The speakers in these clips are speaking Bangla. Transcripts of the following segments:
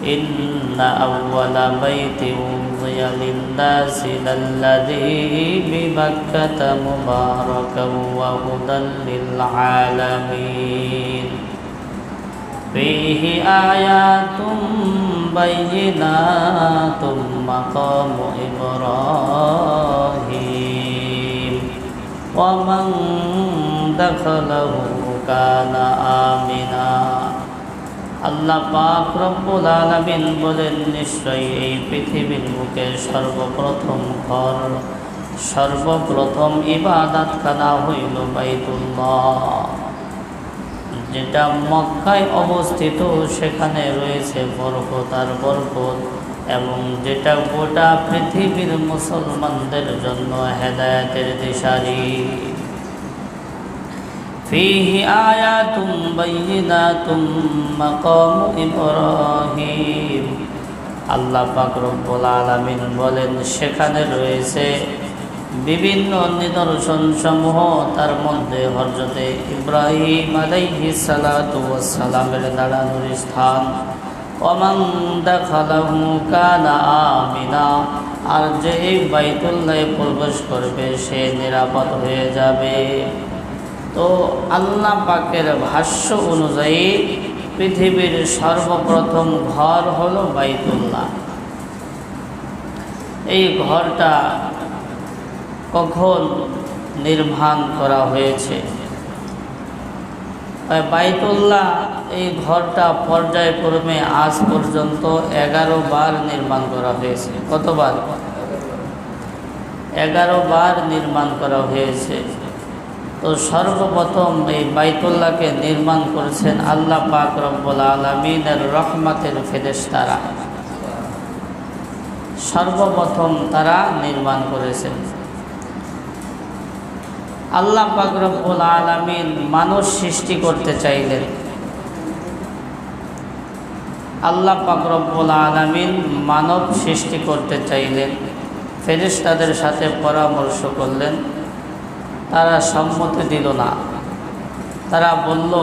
إن أول بيت وضع للناس للذي ببكة مباركا وهدى للعالمين فيه آيات بينات مقام إبراهيم ومن دخله كان آمنا আল্লাহ পাক রব্বুল আলামিন বলেন নিশ্চয়ই এই পৃথিবীর বুকে সর্বপ্রথম ইবাদতখানা হইল বাইতুল্লাহ, যেটা মক্কায় অবস্থিত। সেখানে রয়েছে বরকত আর বরকত, এবং যেটা গোটা পৃথিবীর মুসলমানদের জন্য হেদায়েতের দিশারি। ফীহি আয়াতুম বাইয়িনাতুম মাকাম ইব্রাহিম। আল্লাহ পাক রব্বুল আলামিন বলেন সেখানে রয়েছে বিভিন্ন নিদর্শন সমূহ, তার মধ্যে হযরতে ইব্রাহিম আলাইহিস সালাতু ওয়াস সালামের দাঁড়ানোর স্থান। ওমান দাখালাহু কানা আমিনা, আর যে এই বাইতুল্লাহে প্রবেশ করবে সে নিরাপদ হয়ে যাবে। তো আল্লাহ পাকের ভাষ্য অনুযায়ী পৃথিবীর সর্বপ্রথম ঘর হলো বাইতুল্লাহ। এই ঘরটা কখন নির্মাণ করা হয়েছে? বাইতুল্লাহ এই ঘরটা পর্যায়ক্রমে আজ পর্যন্ত 11 বার নির্মাণ করা হয়েছে। কতবার? 11 বার নির্মাণ করা হয়েছে। তো সর্বপ্রথম এই বাইতুল্লাহকে নির্মাণ করেছেন আল্লাহ পাক রব্বুল আলামিনের রহমতের ফেরেশতারা। সর্বপ্রথম তারা নির্মাণ করেছেন। আল্লাহ পাক রব্বুল আলামিন মানুষ সৃষ্টি করতে চাইলেন। আল্লাহ পাক রব্বুল আলামিন মানব সৃষ্টি করতে চাইলেন, ফেরেশতাদের সাথে পরামর্শ করলেন। তারা সম্মতি দিল না। তারা বলল,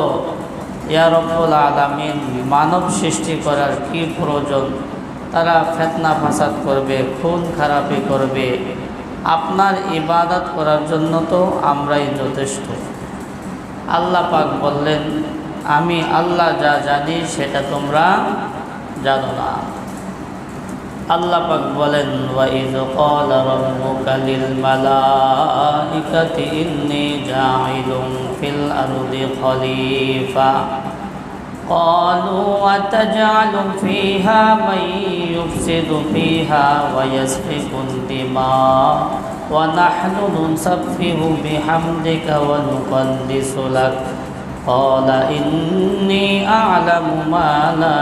ইয়া রব্বুল আলামিন, মানব সৃষ্টি করার কি প্রয়োজন? তারা ফিতনা ফাসাদ করবে, খুন খারাপি করবে। আপনার ইবাদত করার জন্য তো আমরাই যথেষ্ট। আল্লাহ পাক বললেন, আমি আল্লাহ যা জানি সেটা তোমরা জানো না। আল্লাহ পাক বলেন, ওয়া ইয ক্বালা রাব্বুকা লিল মালাইকাতি ইন্নী জাঈলুন ফিল আরদি খলিফা ক্বালু আতাজআলু ফীহা মান ইউফসিদু ফীহা ওয়া ইয়াসফিকুদ দিমা ওয়া নাহনু নুসাব্বিহু বিহামদিকা ওয়া নুকদ্দিসু লাক ক্বালা ইন্নী আ'লামু মা লা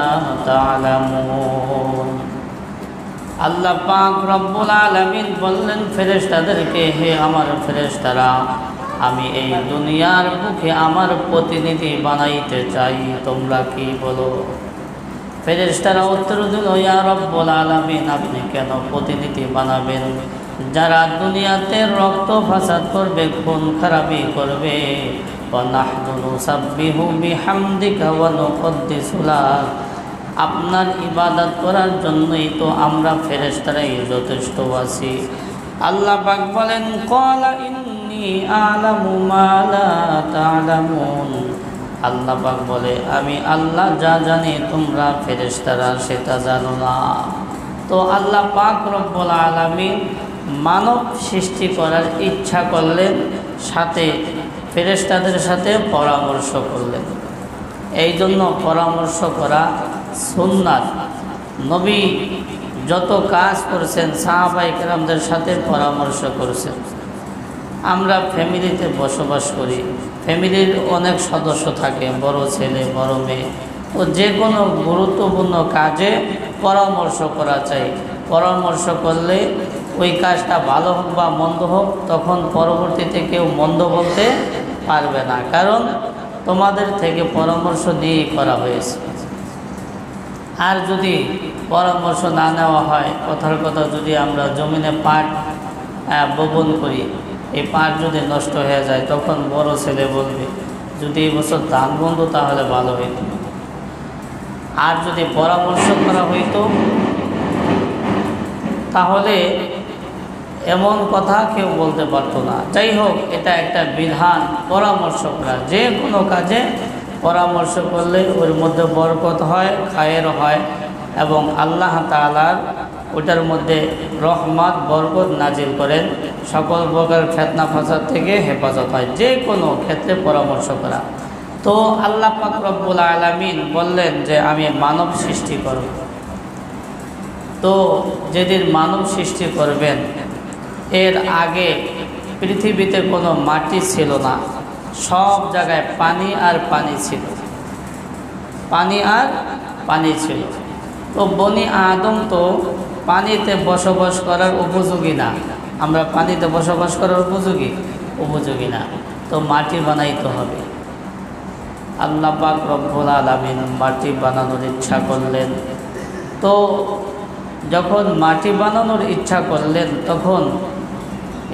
তা'লামুন। আল্লাহ পাক রব্বুল আলামিন বললেন ফেরেশতাদেরকে, হে আমার ফেরেশতারা, আমি এই দুনিয়ার বুকে আমার প্রতিনিধি বানাইতে চাই, তোমরা কি বলো? ফেরেশতারা উত্তর দিল, ইয়া রব্বুল আলামিন, আপনি কেন প্রতিনিধি বানাবেন? যারা দুনিয়াতে রক্ত ফাসাদ করবে, খুন খারাপি করবে। ওয়া নাহনু নুসাব্বিহু বিহামদিকা ওয়া নুকদ্দিসু লাক, আপনার ইবাদত করার জন্যই তো আমরা ফেরেশতারাই যথেষ্ট আছি। আল্লাহ পাক বলেন, ক্বালা ইন্নী আ'লামু মা লা তা'লামুন। আল্লাহ পাক বলে, আমি আল্লাহ যা জানি তোমরা ফেরেশতারা সেটা জানো না। তো আল্লাহ পাক রব্বুল আলামিন মানব সৃষ্টি করার ইচ্ছা করলেন, সাথে ফেরেশতাদের সাথে পরামর্শ করলেন। এই জন্য পরামর্শ করা সুন্নাত। নবী যত কাজ করেছেন সাহাবায়ে কেরামদের সাথে পরামর্শ করেছেন। আমরা ফ্যামিলিতে বসবাস করি, ফ্যামিলির অনেক সদস্য থাকে, বড় ছেলে বড় মেয়ে। তো যে কোনো গুরুত্বপূর্ণ কাজে পরামর্শ করা চাই। পরামর্শ করলে ওই কাজটা ভালো হোক বা মন্দ হোক, তখন পরবর্তীতে কেউ মন্দ বলতে পারবে না, কারণ তোমাদের থেকে পরামর্শ নিয়েই করা হয়েছে। আর যদি পরামর্শ না নেওয়া হয়, কথার কথা, যদি আমরা জমিনে পাট বপন করি, এই পাট যদি নষ্ট হয়ে যায়, তখন বড় ছেলে বলবে, যদি এই বছর ধান বন্ধ তাহলে ভালো হইত। আর যদি পরামর্শ করা হইতো তাহলে এমন কথা কেউ বলতে পারতো না। যাই হোক, এটা একটা বিধান, পরামর্শ করা। যে কোনো কাজে পরামর্শ করলে ওর মধ্যে বরকত হয়, খায়ের হয়, এবং আল্লাহ তাআলার ওটার মধ্যে রহমত বরকত নাজিল করেন, সকল প্রকার ফিতনা ফাসাদ থেকে হেফাজত হয়। যে কোনো ক্ষেত্রে পরামর্শ করা। তো আল্লাহ পাক রব্বুল আলামিন বললেন যে আমি মানব সৃষ্টি করব। তো যেদিন মানব সৃষ্টি করবেন, এর আগে পৃথিবীতে কোনো মাটি ছিল না, সব জায়গায় পানি আর পানি ছিল, পানি আর পানি ছিল। তো বনি আদম তো পানিতে বসবাস করার উপযোগী না। আমরা পানিতে বসবাস করার উপযোগী না। তো মাটি বানাইতে হবে। আল্লাহ পাক রব্বুল আলামিন মাটি বানানোর ইচ্ছা করলেন। তো যখন মাটি বানানোর ইচ্ছা করলেন, তখন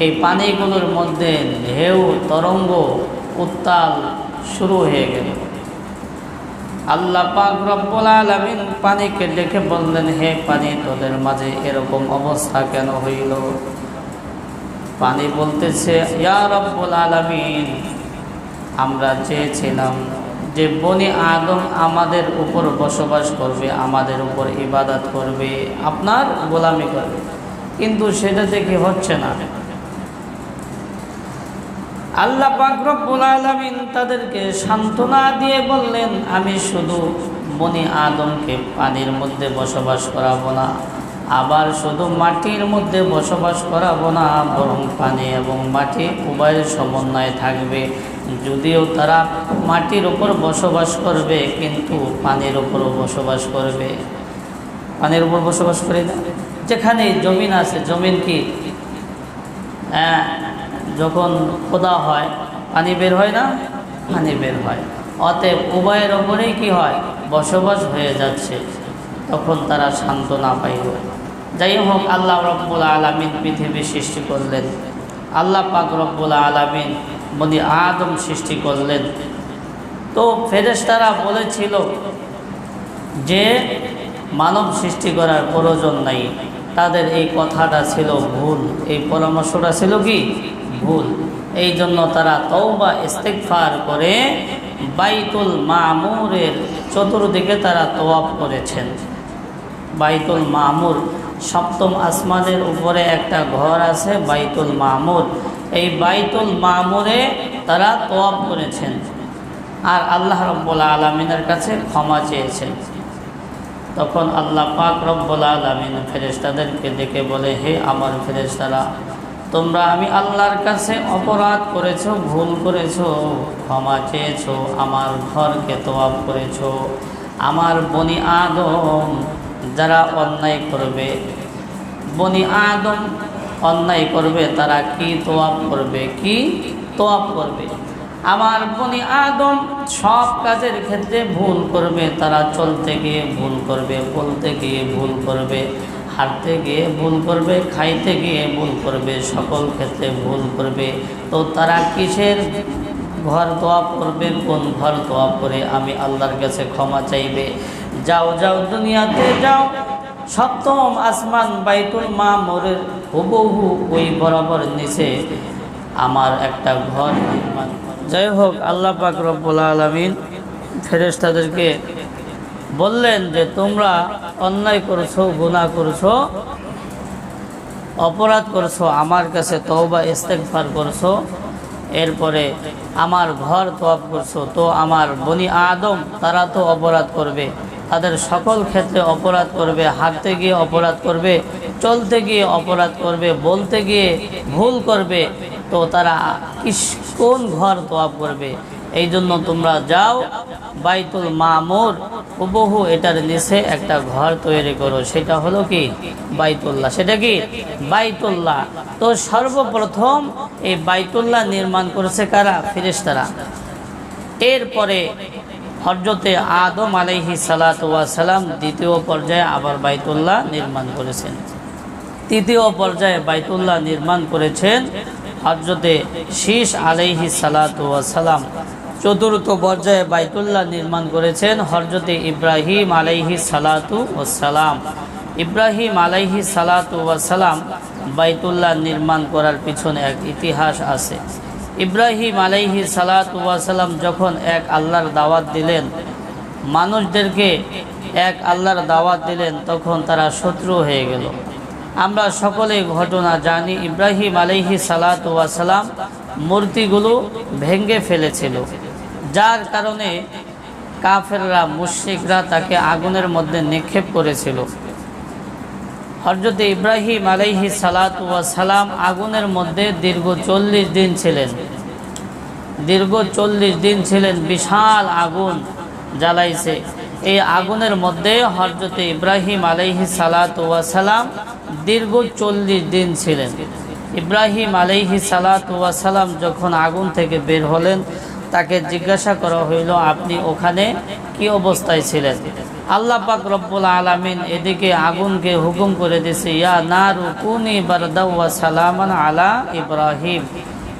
এই পানিগুলোর মধ্যে ঢেউ, তরঙ্গ, উত্তাল শুরু হয়ে গেল। আল্লাহ পাক রব্বুল আলামিন পানিকে ডেকে বললেন, হে পানি, তোদের মাঝে এরকম অবস্থা কেন হইল? পানি বলতেছে, ইয়া রব্বুল আলামিন, আমরা চেয়েছিলাম যে বনি আদম আমাদের উপর বসবাস করবে, আমাদের উপর ইবাদত করবে, আপনার গোলামি করবে, কিন্তু সেটা দেখে হচ্ছে না। আল্লাহ পাক রব্বুল আলামিন তাদেরকে সান্ত্বনা দিয়ে বললেন, আমি শুধু বনি আদমকে পানির মধ্যে বসবাস করাবো না, আবার শুধু মাটির মধ্যে বসবাস করাবো না, বরং পানি এবং মাটি উভয়ের সমন্বয়ে থাকবে। যদিও তারা মাটির উপর বসবাস করবে, কিন্তু পানির উপরও বসবাস করবে। পানির উপর বসবাস করে না, যেখানে জমিন আছে, জমিন কি যখন খোদা হয় পানি বের হয় না? পানি বের হয়। অতএব উভয়ের ওপরেই কি হয়? বসবাস হয়ে যাচ্ছে। তখন তারা সান্ত্বনা পাইল। যাই হোক, আল্লাহ রব্বুল আলামিন পৃথিবী সৃষ্টি করলেন। আল্লাহ পাক রব্বুল আলামিন বনি আদম সৃষ্টি করলেন। তো ফেরেশতারা বলেছিল যে মানব সৃষ্টি করার প্রয়োজন নাই। তাদের এই কথাটা ছিল ভুল, এই পরামর্শটা ছিল কি ভুল। এই জন্য তারা তওবা ইস্তিগফার করে বাইতুল মামুরের চতুর্দিকে তারা তওয়াফ করেছেন। বাইতুল মামুর, সপ্তম আসমানের উপরে একটা ঘর আছে বাইতুল মামুর। এই বাইতুল মামুরে তারা তওয়াফ করেছেন আর আল্লাহ রব্বুল আলামিনের কাছে ক্ষমা চেয়েছেন। তখন আল্লাহ পাক রব্বুল আলামিন ফেরেশতাদেরকে ডেকে বলে, হে আমার ফেরেশতারা, তোমরা আমি আল্লাহর কাছে অপরাধ করেছো, ভুল করেছো, ক্ষমা চেয়েছো, আমার ঘরকে তওয়াফ করেছো। আমার বনি আদম যারা অন্যায় করবে, বনি আদম অন্যায় করবে, তারা কি তওয়াফ করবে? কি তওয়াফ করবে? আমার বনি আদম সব কাজের ক্ষেত্রে ভুল করবে। তারা চলতে গিয়ে ভুল করবে, বলতে গিয়ে ভুল করবে, হাঁটতে গিয়ে ভুল করবে, খাইতে গিয়ে ভুল করবে, সকল ক্ষেত্রে ভুল করবে। তো তারা কিসের ঘর তওয়াফ করবে? কোন ঘর তওয়াফ করে আমি আল্লাহর কাছে ক্ষমা চাইবে? যাও যাও, দুনিয়াতে যাও, সপ্তম আসমান বাইতুল মামুরের হুবহু ওই বরাবর নিচে আমার একটা ঘর নির্মাণ। যাই হোক, আল্লাহ পাক রব্বুল আলামিন ফেরেশতাদেরকে বললেন যে তোমরা অন্যায় করছো, গুনাহ করছো, অপরাধ করছো, আমার কাছে তওবা ইস্তিগফার করছো, এরপরে আমার ঘর তওয়াফ করছো। তো আমার বনি আদম তারা তো অপরাধ করবে, তাদের সকল ক্ষেত্রে অপরাধ করবে, হাঁটতে গিয়ে অপরাধ করবে, চলতে গিয়ে অপরাধ করবে, বলতে গিয়ে ভুল করবে। তো তারা কোন ঘর তওয়াফ করবে? এই জন্য তোমরা যাও বাইতুল মামুর হুবহু এটার নিচে একটা ঘর তৈরি করো, সেটা হলো কি বাইতুল্লাহ। সেটা কি বাইতুল্লাহ। তো সর্বপ্রথম এই বাইতুল্লাহ নির্মাণ করেছে কারা? ফেরেশতারা। এরপরে হযরতে আদম আলাইহিস সালাতু ওয়াস সালাম দ্বিতীয় পর্যায়ে আবার বাইতুল্লাহ নির্মাণ করেছেন। তৃতীয় পর্যায়ে বাইতুল্লাহ নির্মাণ করেছেন হযরতে শীস আলাইহিস সালাতু ওয়াস সালাম। চতুর্থ পর্যায়ে বাইতুল্লাহ নির্মাণ করেছেন হযরতে ইব্রাহিম আলাইহিস সালাতু ওয়াস সালাম। ইব্রাহিম আলাইহিস সালাতু ওয়াস সালাম বাইতুল্লাহ নির্মাণ করার পিছনে এক ইতিহাস আছে। ইব্রাহিম আলাইহিস সালাতু ওয়াস সালাম যখন এক আল্লাহর দাওয়াত দিলেন, মানুষদেরকে এক আল্লাহর দাওয়াত দিলেন, তখন তারা শত্রু হয়ে গেল। আমরা সকলে ঘটনা জানি। ইব্রাহিম আলাইহিস সালাতু ওয়াস সালাম মূর্তিগুলো ভেঙে ফেলেছিল, যার কারণে কাফেররা মুশরিকরা তাকে আগুনের মধ্যে নিক্ষেপ করেছিল। হযরত ইব্রাহিম আলাইহিস সালাতু ওয়াস সালাম আগুনের মধ্যে দীর্ঘ 40 দিন ছিলেন। দীর্ঘ 40 দিন ছিলেন, বিশাল আগুন জ্বালাইছে। এই আগুনের মধ্যে হযরত ইব্রাহিম আলাইহিস সালাতু ওয়াস সালাম দীর্ঘ 40 দিন ছিলেন। ইব্রাহিম আলাইহিস সালাতু ওয়াস সালাম যখন আগুন থেকে বের হলেন, তাকে জিজ্ঞাসা করা হইল, আপনি ওখানে কি অবস্থায় ছিলেন? আল্লাহ পাক রব্বুল আলামিন এদিকে আগুনকে হুকুম করে দিয়েছে, ইয়া নারু কুনি বারদাও ওয়া সালামান আলা ইব্রাহিম,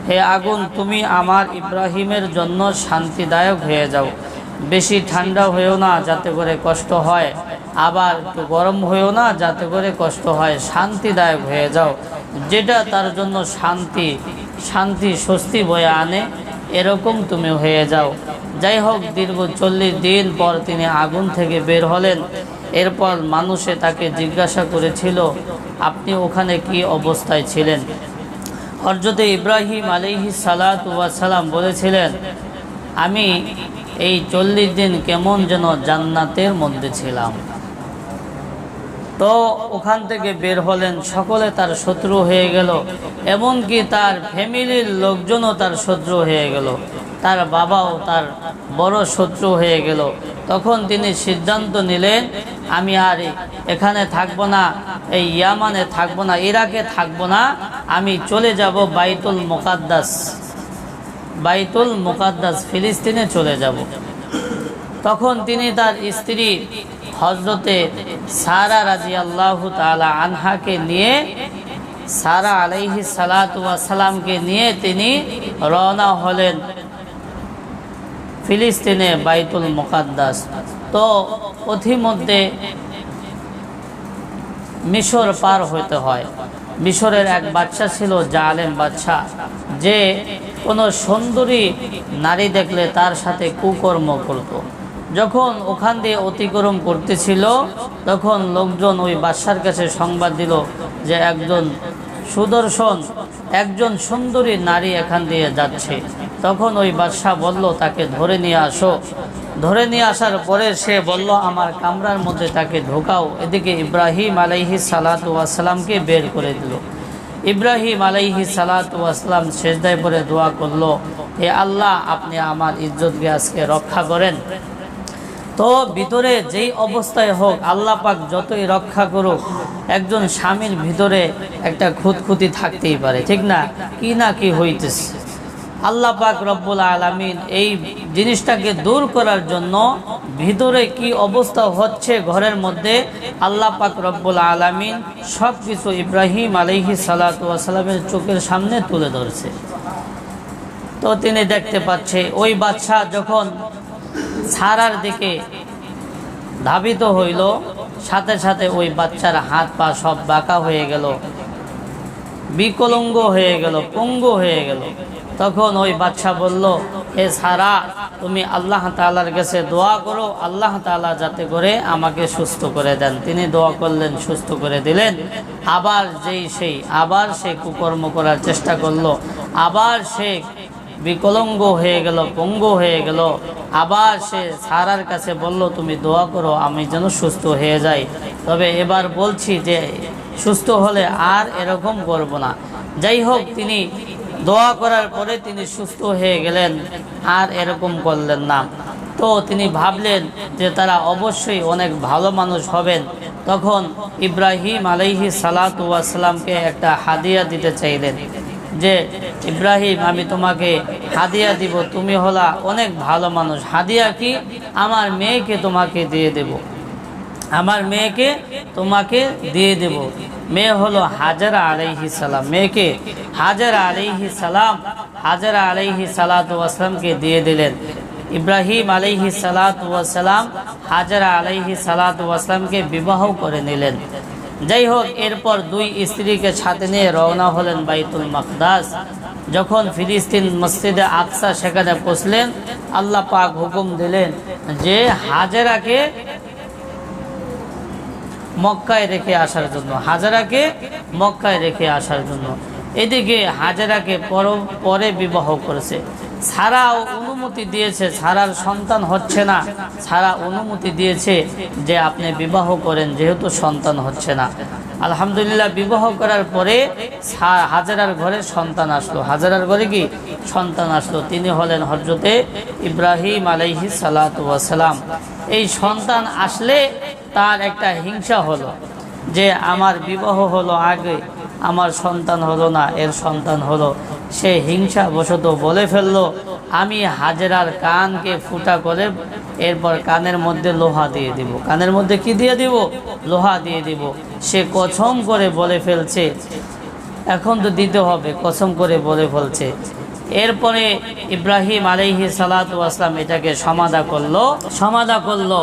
হে আগুন তুমি আমার ইব্রাহিমের জন্য শান্তিদায়ক হয়ে যাও। বেশি ঠান্ডা হয়েও না যাতে করে কষ্ট হয়, আবার একটু গরম হয়েও না যাতে করে কষ্ট হয়, শান্তিদায়ক হয়ে যাও, যেটা তার জন্য শান্তি স্বস্তি বয়ে আনে, এরকম তুমি হয়ে যাও। যাই হোক, দীর্ঘ 40 দিন পর তিনি আগুন থেকে বের হলেন। এরপর মানুষে তাকে জিজ্ঞাসা করেছিল, আপনি ওখানে কি অবস্থায় ছিলেন? হযরত ইব্রাহিম আলাইহিস সালাতু ওয়াস সালাম বলেছিলেন, আমি এই 40 দিন কেমন যেন জান্নাতের মধ্যে ছিলাম। তো ওখান থেকে বের হলেন, সকলে তার শত্রু হয়ে গেল, এমনকি তার ফ্যামিলির লোকজনও তার শত্রু হয়ে গেল, তার বাবাও তার বড় শত্রু হয়ে গেল। তখন তিনি সিদ্ধান্ত নিলেন, আমি আর এখানে থাকবো না, এই ইয়ামানে থাকবো না, ইরাকে থাকবো না, আমি চলে যাব বাইতুল মুকাদ্দাস ফিলিস্তিনে চলে যাব। তখন তিনি তার স্ত্রী হযরতে সারা রাদিয়াল্লাহু তাআলা আনহাকে নিয়ে, সারা আলাইহিস সালাতু ওয়াস সালামকে নিয়ে তিনি রওনা হলেন ফিলিস্তিনে, বাইতুল মুকাদ্দাস। তো পথিমধ্যে মিশর পার হতে হয়। মিশরের এক বাদশা ছিল, জালেম বাদশা, যে কোনো সুন্দরী নারী দেখলে তার সাথে কুকর্ম করত। যখন ওখান দিয়ে অতিক্রম করতেছিল, তখন লোকজন ওই বাদশার কাছে সংবাদ দিল যে একজন সুন্দরী নারী এখান দিয়ে যাচ্ছে। তখন ওই বাদশা বলল, তাকে ধরে নিয়ে আসো। ধরে নিয়ে আসার পরে সে বলল, আমার কামরার মধ্যে তাকে ঢোকাও। এদিকে ইব্রাহিম আলাইহিস সালাতু ওয়াস সালামকে বের করে দিল। ইব্রাহিম আলাইহিস সালাতু ওয়াস সালাম সেজদায় পড়ে দোয়া করলো, হে আল্লাহ, আপনি আমার ইজ্জতকে আজকে রক্ষা করেন। তো ভিতরে যেই অবস্থায় হোক, আল্লাহ পাক যতই রক্ষা করুক, একজন স্বামীর ভিতরে একটা খুঁতখুঁতি থাকতেই পারে, ঠিক না? কি হইতেছে। আল্লাহ পাক রব্বুল আলামিন এই জিনিসটাকে দূর করার জন্য ভিতরে কি অবস্থা হচ্ছে ঘরের মধ্যে, আল্লাহ পাক রব্বুল আলামিন সব কিছু ইব্রাহিম আলাইহিস সালাতু ওয়াস সালামের চোখের সামনে তুলে ধরছে। তো তিনি দেখতে পাচ্ছে, ওই বাদশা যখন সারার দিকে ধাবিত হইল, সাথে সাথে ওই বাচ্চার হাত পা সব বাঁকা হয়ে গেল, বিকলাঙ্গ হয়ে গেল, পঙ্গু হয়ে গেল। তখন ওই বাদশা বলল, হে সারা, তুমি আল্লাহ তাআলার কাছে দোয়া করো, আল্লাহ তাআলা যাতে করে আমাকে সুস্থ করে দেন। তিনি দোয়া করলেন, সুস্থ করে দিলেন। আবার সে কুকর্ম করার চেষ্টা করলো, আবার সে বিকলাঙ্গ হয়ে গেল, পঙ্গু হয়ে গেল। আবার সে সারার কাছে বলল, তুমি দোয়া করো আমি যেন সুস্থ হয়ে যাই, তবে এবার বলছি যে সুস্থ হলে আর এরকম করব না। যাই হোক, তিনি দোয়া করার পরে তিনি সুস্থ হয়ে গেলেন, আর এরকম করলেন না। তো তিনি ভাবলেন যে তারা অবশ্যই অনেক ভালো মানুষ হবেন। তখন ইব্রাহিম আলাইহিস সালাতু ওয়াস সালামকে একটা হাদিয়া দিতে চাইলেন, যে ইব্রাহিম, আমি তোমাকে হাদিয়া দিব, তুমি হলা অনেক ভালো মানুষ। হাদিয়া কি? আমার মেয়েকে তোমাকে দিয়ে দেব, আমার মেয়েকে তোমাকে দিয়ে দেব। মেয়ে হলো হাজেরা আলাইহিস সালাম। মেয়েকে হাজেরা আলাইহিস সালাম হাজেরা আলাইহিস সালাতু ওয়াস সালামকে দিয়ে দিলেন। ইব্রাহিম আলাইহিস সালাতু ওয়াস সালাম হাজেরা আলাইহিস সালাতু ওয়াস সালামকে বিবাহ করে নিলেন। যাই হোক, এরপর দুই স্ত্রীকে সাথে নিয়ে রওনা হলেন বাইতুল মাকদাস। যখন ফিলিস্তিন মসজিদে আকসা সেখানে পৌঁছলেন, আল্লাহ পাক হুকুম দিলেন যে হাজেরাকে মক্কায় রেখে আসার জন্য, হাজেরাকে মক্কায় রেখে আসার জন্য। এদিকে হাজেরাকে পরে বিবাহ করেছে। সারাও অনুমতি দিয়েছে, সারার সন্তান হচ্ছে না, সারা অনুমতি দিয়েছে যে আপনি বিবাহ করেন, যেহেতু সন্তান হচ্ছে না। আলহামদুলিল্লাহ, বিবাহ করার পরে হাজেরার ঘরে সন্তান আসলো। হাজেরার ঘরে কি সন্তান আসলো? তিনি হলেন হযরতে ইব্রাহিম আলাইহিস সালাতু ওয়াস সালাম। এই সন্তান আসলে তার একটা হিংসা হলো যে আমার বিবাহ হলো আগে, আমার সন্তান হলো না, এর সন্তান হলো। সে হিংসা বশত বলে ফেললো, আমি হাজেরার কানকে ফুটা করে এরপর কানের মধ্যে লোহা দিয়ে দিব। কানের মধ্যে কি দিয়ে দিব? লোহা দিয়ে দিব। সে কসম করে বলে ফেলছে, এখন তো দিতে হবে, কসম করে বলে ফেলছে। এরপরে ইব্রাহিম আলাইহিস সালাতু ওয়াস সালাম এটাকে সমাধা করলো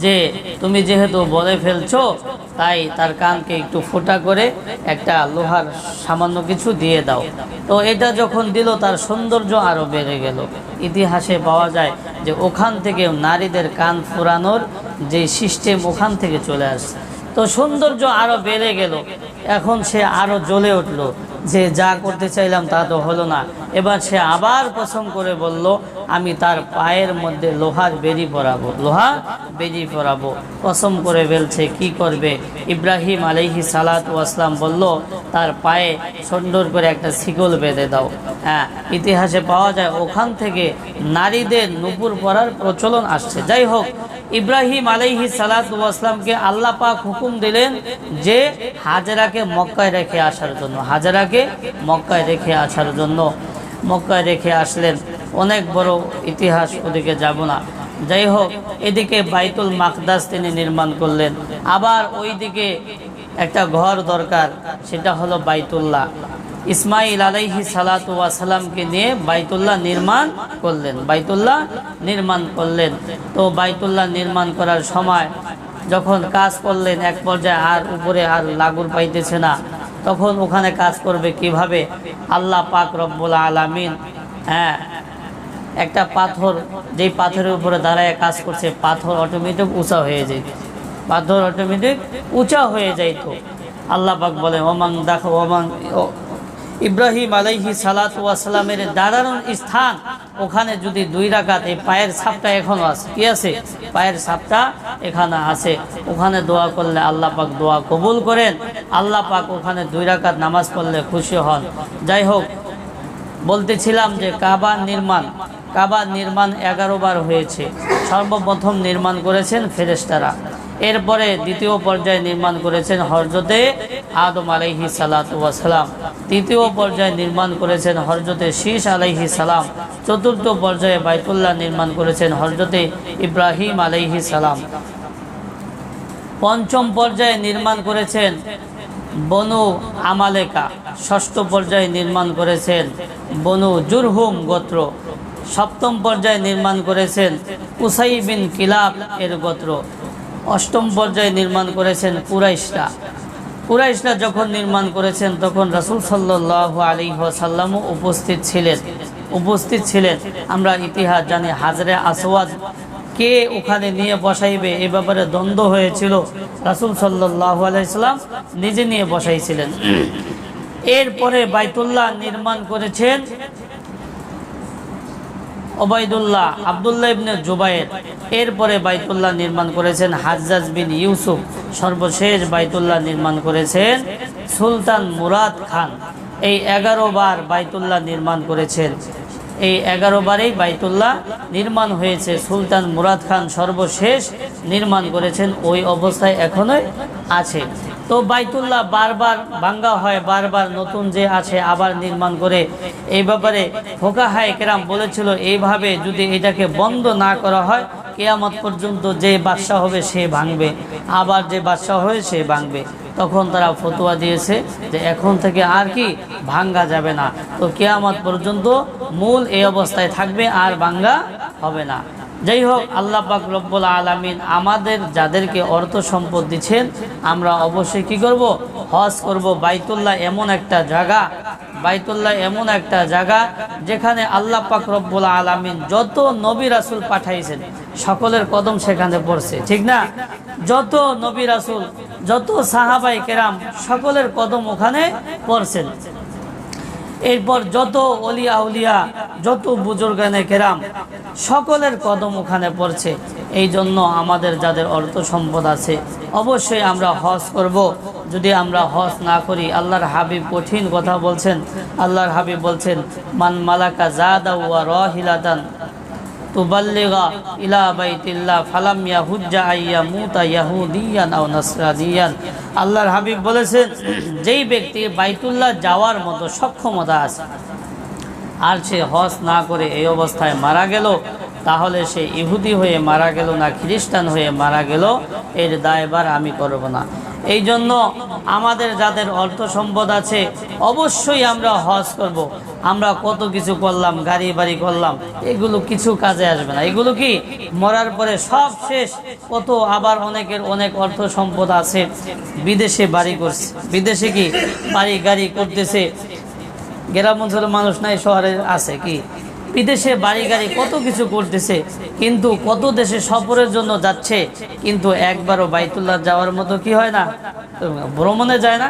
যে তুমি যেহেতু বলে ফেলছো, তাই তার কানকে একটু ফোঁটা করে একটা লোহার সামান্য কিছু দিয়ে দাও। তো এটা যখন দিল, তার সৌন্দর্য আরও বেড়ে গেল। ইতিহাসে পাওয়া যায় যে ওখান থেকে নারীদের কান ফোরানোর যে সিস্টেম ওখান থেকে চলে আসছে। তো সৌন্দর্য আরও বেড়ে গেল। এখন সে আরও জ্বলে উঠল যে যা করতে চাইলাম তা তো হলো না। এবার সে আবার কসম করে বলল, আমি তার পায়ের মধ্যে লোহার বেড়ি পরাবো, লোহার বেড়ি পরাবো। কসম করে বলছে কি করবে। ইব্রাহিম আলাইহিস সালাতু ওয়াস সালাম বলল, তার পায়ে সুন্দর করে একটা শিকল বেঁধে দাও। হ্যাঁ, ইতিহাসে পাওয়া যায় ওখান থেকে নারীদের নূপুর পরার প্রচলন আসছে। যাই হোক, ইব্রাহিম আলাইহিস সালাতু ওয়াস সালামকে আল্লাহ পাক হুকুম দিলেন যে হাজেরাকে মক্কায় রেখে আসার জন্য, হাজেরাকে মক্কায় রেখে আসার জন্য। মক্কায় রেখে আসলেন। অনেক বড় ইতিহাস, ওদিকে যাব না। যাই হোক, এদিকে বাইতুল মাকদাস তিনি নির্মাণ করলেন। আবার ওইদিকে একটা ঘর দরকার, সেটা হলো বাইতুল্লাহ। ইসমাইল আলাইহিস সালাতু ওয়াস সালামকে নিয়ে বাইতুল্লাহ নির্মাণ করলেন, বাইতুল্লাহ নির্মাণ করলেন। তো বাইতুল্লাহ নির্মাণ করার সময় যখন কাজ করলেন, এক পর্যায়ে আর উপরে আর লাগুর পাইতেছে না, তখন ওখানে কাজ করবে কিভাবে? আল্লাহ পাক রব্বুল আলামিন একটা পাথর, যেই পাথরের উপরে দাঁড়ায় কাজ করছে, পাথর অটোমেটিক উঁচা হয়ে যেত, পাথর অটোমেটিক উঁচা হয়ে যাইত। আল্লাহ পাক বলে, ইব্রাহিম আলাইহিস সালাতু ওয়াস সালামের দাঁড়ানোর স্থান, ওখানে যদি 2 রাকাত, এই পায়ের ছাপটা এখনো আছে, কি আছে? পায়ের ছাপটা এখানে আছে। ওখানে দোয়া করলে আল্লাহ পাক দোয়া কবুল করেন। আল্লাহ পাক ওখানে 2 রাকাত নামাজ পড়লে খুশি হন। যাই হোক, বলতেছিলাম যে কাবা নির্মাণ 11 বার হয়েছে। সর্বপ্রথম নির্মাণ করেছেন ফেরেশতারা, এরপরে দ্বিতীয় পর্যায়ে নির্মাণ করেছেন হযরতে আদম আলাইহিস সালাতু ওয়াস সালাম, তৃতীয় পর্যায়ে নির্মাণ করেছেন হযরতে শীস আলাইহিস সালাম, চতুর্থ পর্যায়ে বাইতুল্লাহ নির্মাণ করেছেন হযরতে ইব্রাহিম আলাইহিস সালাম, পঞ্চম পর্যায়ে নির্মাণ করেছেন বনু আমালেকা, ষষ্ঠ পর্যায়ে নির্মাণ করেছেন বনু জুরহুম গোত্র, সপ্তম পর্যায়ে নির্মাণ করেছেন কুসাই বিন কিলাব এর গোত্র, অষ্টম পর্যায়ে নির্মাণ করেছেন কুরাইশরা যখন নির্মাণ করেছেন তখন রাসূল সাল্লাল্লাহু আলাইহি ওয়াসাল্লামও উপস্থিত ছিলেন। আমরা ইতিহাস জানি, হাজরে আসওয়াদ কে ওখানে নিয়ে বসাইবে এ ব্যাপারে দ্বন্দ্ব হয়েছিল। রাসূল সাল্লাল্লাহু আলাইহি ওয়াসাল্লাম নিজে নিয়ে বসাইছিলেন। এরপরে বাইতুল্লাহ নির্মাণ করেছেন ওবাইদুল্লাহ, আব্দুল্লাহ ইবনে জুবায়ের। এরপরে বাইতুল্লাহ নির্মাণ করেছেন হাজ্জাজ বিন ইউসুফ। সর্বশেষ বাইতুল্লাহ নির্মাণ করেছেন সুলতান মুরাদ খান। এই 11 বার বাইতুল্লাহ নির্মাণ করেছেন। এই 11 বারেই বাইতুল্লাহ নির্মাণ হয়েছে। সুলতান মুরাদ খান সর্বশেষ নির্মাণ করেছেন, ওই অবস্থায় এখনো আছে। তো বাইতুল্লাহ বারবার ভাঙ্গা হয়, বারবার নতুন যে আছে আবার নির্মাণ করে। এই ব্যাপারে ফুকাহায়ে কেরাম বলেছিল, এইভাবে যদি এটাকে বন্ধ না করা হয় কিয়ামত পর্যন্ত যে বাদশা হবে সে ভাঙবে, আবার যে বাদশা হবে সে ভাঙবে। তখন তারা ফতোয়া দিয়েছে যে এখন থেকে আর কি ভাঙ্গা যাবে না, তো কিয়ামত পর্যন্ত মূল এই অবস্থায় থাকবে, আর ভাঙ্গা হবে না। যাই হোক, আল্লাহ পাক রব্বুল আলামিন আমাদের যাদেরকে অর্থ সম্পদ দিচ্ছেন, আমরা অবশ্যই কি করব? হজ করব। বাইতুল্লাহ এমন একটা জায়গা, বাইতুল্লাহ এমন একটা জায়গা যেখানে আল্লাহ পাক রব্বুল আলামিন যত নবী রাসূল পাঠাইছেন সকলের কদম সেখানে পড়ছে, ঠিক না? যত নবী রাসূল, যত সাহাবায়ে কেরাম সকলের কদম ওখানে পড়ছেন। এরপর যত ওলি আউলিয়া, যত বুজুর্গানে কেরাম সকলের কদম ওখানে পড়ছে। এই জন্য আমাদের যাদের অর্থ সম্পদ আছে অবশ্যই আমরা হজ করব। যদি আমরা হজ না করি, আল্লাহর হাবিব কঠিন কথা বলছেন। আল্লাহর হাবিব বলছেন, মান মালাকা জাদা ওয়া রাহিলাতান তুবাল্লিগা ইলা বাইতিল্লাহ ফালাম ইয়াহুজ্জা আইয়া মুতা ইয়াহুদিয়ান আও নাসরানিয়ান। আল্লাহর হাবিব বলেছেন, যেই ব্যক্তি বাইতুল্লাহ যাওয়ার মতো সক্ষমতা আছে আর সে হজ না করে এই অবস্থায় মারা গেল, তাহলে সে ইহুদি হয়ে মারা গেল না খ্রিস্টান হয়ে মারা গেল, এর দায়ভার আমি করব না। এই জন্য আমাদের যাদের অর্থ সম্পদ আছে অবশ্যই আমরা হজ করব। আমরা কত কিছু করলাম, গাড়ি বাড়ি করলাম, এগুলো কিছু কাজে আসবে না। এগুলো কি মরার পরে সব শেষ। কত আবার অনেকের অনেক অর্থ সম্পদ আছে, বিদেশে বাড়ি করছে, বিদেশে কি বাড়ি গাড়ি করতেছে। গ্রাম অঞ্চলের মানুষ নাই, শহরে আছে কি বিদেশে বাড়ি গাড়ি কত কিছু করতেছে, কিন্তু কত দেশে সফরের জন্য যাচ্ছে, কিন্তু একবারও বাইতুল্লাহ যাওয়ার মতো কি হয় না, ভ্রমণে যায় না।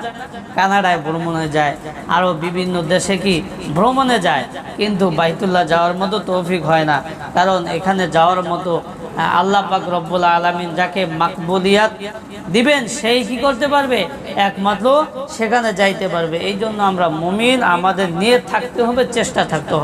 কানাডায় ভ্রমণে যায়, আরও বিভিন্ন দেশে কি ভ্রমণে যায়, কিন্তু বাইতুল্লাহ যাওয়ার মতো তৌফিক হয় না। কারণ এখানে যাওয়ার মতো আল্লাহ পাক রব্বুল আলামিন যাকে মাকবুলিয়াত দিবেন সেই কি করতে পারবে, একমাত্র সেখানে যাইতে পারবে। এই জন্য আমরা মুমিন, আমাদের নিয়ত থাকতে হবে, চেষ্টা থাকতে হবে।